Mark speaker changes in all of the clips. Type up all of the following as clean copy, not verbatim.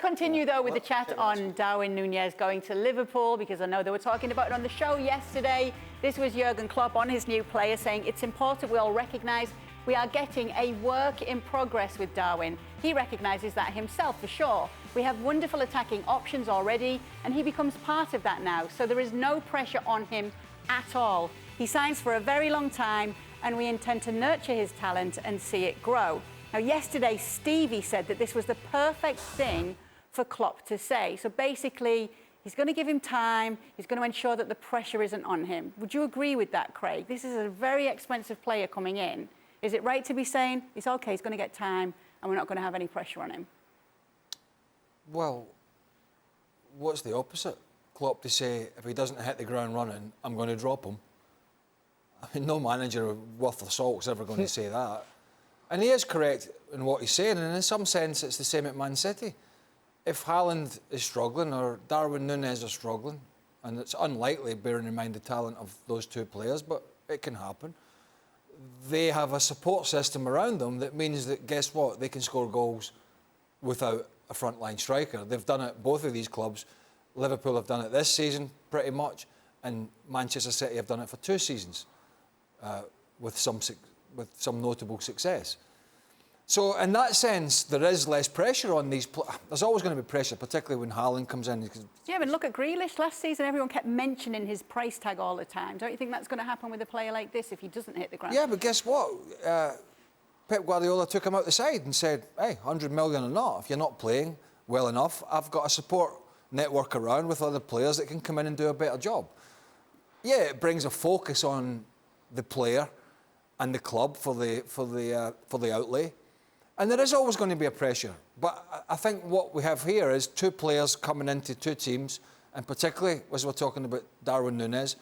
Speaker 1: Continue, though, with the chat on Darwin Nunez going to Liverpool, because I know they were talking about it on the show yesterday. This was Jurgen Klopp on his new player saying it's important we all recognise we are getting a work in progress with Darwin. He recognises that himself, for sure. We have wonderful attacking options already, and he becomes part of that now. So there is no pressure on him at all. He signs for a very long time, and we intend to nurture his talent and see it grow. Now, yesterday, Stevie said that this was the perfect thing for Klopp to say. So basically, he's going to give him time. He's going to ensure that the pressure isn't on him. Would you agree with that, Craig? This is a very expensive player coming in. Is it right to be saying it's okay, he's going to get time, and we're not going to have any pressure on him?
Speaker 2: Well, what's the opposite? Klopp to say, if he doesn't hit the ground running, I'm going to drop him. I mean, no manager worth of salt is ever going to say that. And he is correct in what he's saying, and in some sense it's the same at Man City. If Haaland is struggling or Darwin Nunez are struggling, and it's unlikely bearing in mind the talent of those two players, but it can happen, they have a support system around them that means that, guess what, they can score goals without a frontline striker. They've done it, both of these clubs. Liverpool have done it this season pretty much, and Manchester City have done it for 2 seasons with some notable success. So in that sense, there is less pressure on these. There's always going to be pressure, particularly when Haaland comes in.
Speaker 1: Yeah, but look at Grealish. Last season, everyone kept mentioning his price tag all the time. Don't you think that's going to happen with a player like this if he doesn't hit the ground?
Speaker 2: Yeah, but guess what? Pep Guardiola took him out the side and said, hey, 100 million or not, if you're not playing well enough, I've got a support network around with other players that can come in and do a better job. Yeah, it brings a focus on the player and the club for the outlay. And there is always going to be a pressure. But I think what we have here is 2 players coming into 2 teams, and particularly, as we're talking about Darwin Nunez,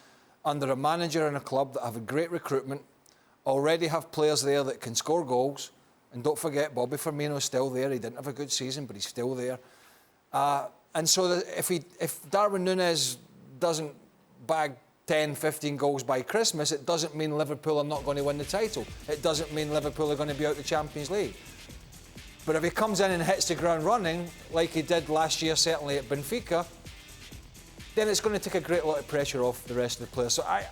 Speaker 2: under a manager and a club that have a great recruitment, already have players there that can score goals. And don't forget, Bobby Firmino's still there. He didn't have a good season, but he's still there. And so that if Darwin Nunez doesn't bag 10, 15 goals by Christmas, it doesn't mean Liverpool are not going to win the title. It doesn't mean Liverpool are going to be out the Champions League. But if he comes in and hits the ground running, like he did last year, certainly at Benfica, then it's going to take a great lot of pressure off the rest of the players. So I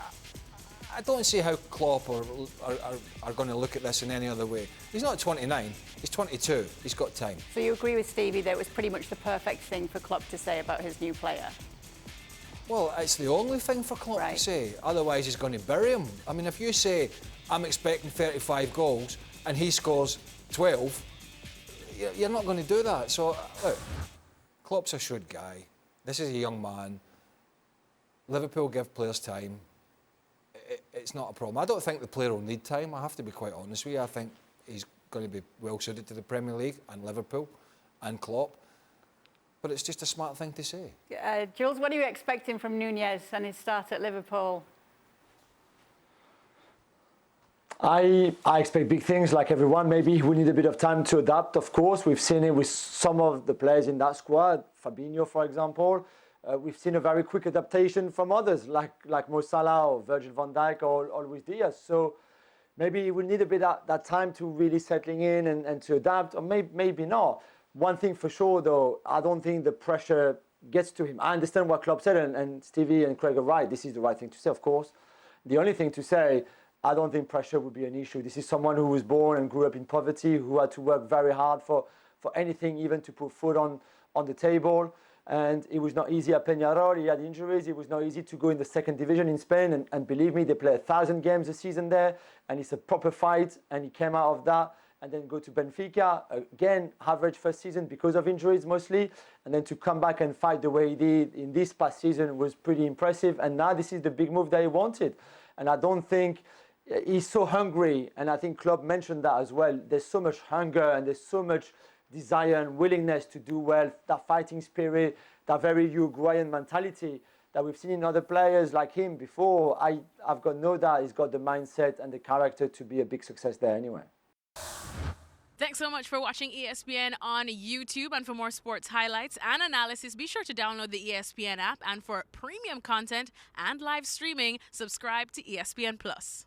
Speaker 2: don't see how Klopp are going to look at this in any other way. He's not 29, he's 22, he's got time.
Speaker 1: So you agree with Stevie that it was pretty much the perfect thing for Klopp to say about his new player?
Speaker 2: Well, it's the only thing for Klopp to say. Otherwise, he's going to bury him. I mean, if you say, I'm expecting 35 goals, and he scores 12, you're not going to do that. So, look, Klopp's a shrewd guy. This is a young man. Liverpool give players time. It's not a problem. I don't think the player will need time. I have to be quite honest with you. I think he's going to be well suited to the Premier League and Liverpool and Klopp. But it's just a smart thing to say.
Speaker 1: Jules, what are you expecting from Nunez and his start at Liverpool?
Speaker 3: I expect big things like everyone. Maybe we need a bit of time to adapt, of course. We've seen it with some of the players in that squad, Fabinho, for example. We've seen a very quick adaptation from others, like Mo Salah or Virgil van Dijk or Luis Diaz. So maybe we need a bit of that time to really settling in and to adapt, or maybe not. One thing for sure, though, I don't think the pressure gets to him. I understand what Klopp said, and Stevie and Craig are right. This is the right thing to say, of course. The only thing to say, I don't think pressure would be an issue. This is someone who was born and grew up in poverty, who had to work very hard for anything, even to put food on the table. And it was not easy at Peñarol. He had injuries. It was not easy to go in the 2nd division in Spain. And believe me, they play 1,000 games a season there. And it's a proper fight. And he came out of that and then go to Benfica. Again, average first season because of injuries mostly. And then to come back and fight the way he did in this past season was pretty impressive. And now this is the big move that he wanted. And I don't think he's so hungry. And I think Klopp mentioned that as well. There's so much hunger and there's so much desire and willingness to do well, that fighting spirit, that very Uruguayan mentality that we've seen in other players like him before. I've got no doubt he's got the mindset and the character to be a big success there anyway.
Speaker 4: Thanks so much for watching ESPN on YouTube. And for more sports highlights and analysis, be sure to download the ESPN app. And for premium content and live streaming, subscribe to ESPN Plus.